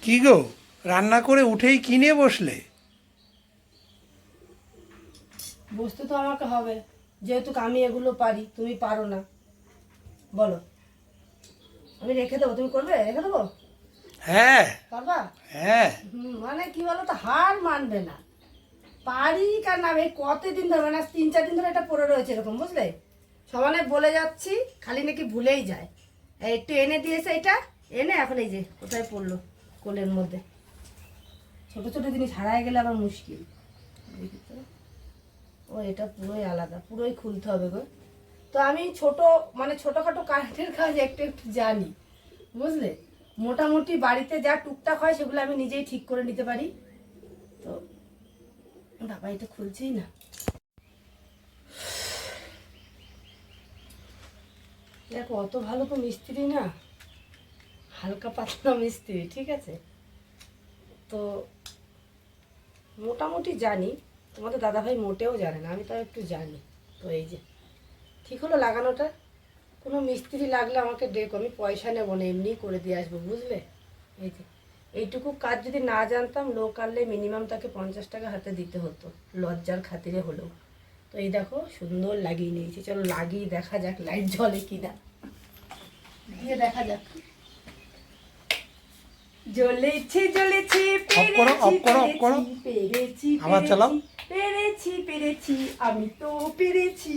কি গো, রান্না করে উঠেই কিনে বসলে? বসতে তো আমাকে হবে, যেহেতু আমি এগুলো পারি, তুমি পারো না। বলো, আমি রেখে দেবো, তুমি করবে? রেখে দেবো, হ্যাঁ। পারবা? হ্যাঁ। মানে কি বলো তো, হার মানবে না। পারি কার নাম, এই কতদিন ধরে, মানে 3-4 দিন ধরে এটা পড়ে রয়েছে এরকম, বুঝলে? সমানে বলে যাচ্ছি, খালি নাকি ভুলেই যায়। এই একটু এনে দিয়েছে, এটা এনে এখন এই যে কোথায় পড়লো, কোলের মধ্যে। ছোট ছোট জিনিস হারায় গেলে আবার মুশকিল। দেখি তো, ও এটা পুরোই আলাদা, পুরোই খুলতে হবে গো। তো আমি ছোট, মানে ছোটখাটো কাঠের কাজ একটু একটু জানি, বুঝলে? মোটামুটি বাড়িতে যা টুকটাক হয় সেগুলো আমি নিজেই ঠিক করে নিতে পারি। তো বাবা, এটা খুলছেই না। দেখো, অত ভালো তো মিস্ত্রি না, হালকা পাতলা মিস্ত্রি, ঠিক আছে? তো মোটামুটি জানি, তোমাদের দাদাভাই মোটেও জানে না, আমি তাও একটু জানি। তো এই যে ঠিক হলো লাগানোটা। কোনো মিস্ত্রি লাগলে আমাকে ডেকো, আমি পয়সা নেবো না, এমনিই করে দিয়ে আসবো, বুঝলে? এই যে এইটুকু কাজ যদি না জানতাম, লোক আনলে মিনিমাম তাকে 50 টাকা হাতে দিতে হতো, লজ্জার খাতিরে হলেও। তো এই দেখো, সুন্দর লাগিয়ে নিয়েছি। চলো লাগিয়ে দেখা যাক লাইট জ্বলে কিনা, দিয়ে দেখা যাক। জ্বলেছে জ্বলেছে, অফ করো, অফ করো, অফ করো। পেরেছি আবার চালাও। পেরেছি পেরেছি, আমি তো পেরেছি।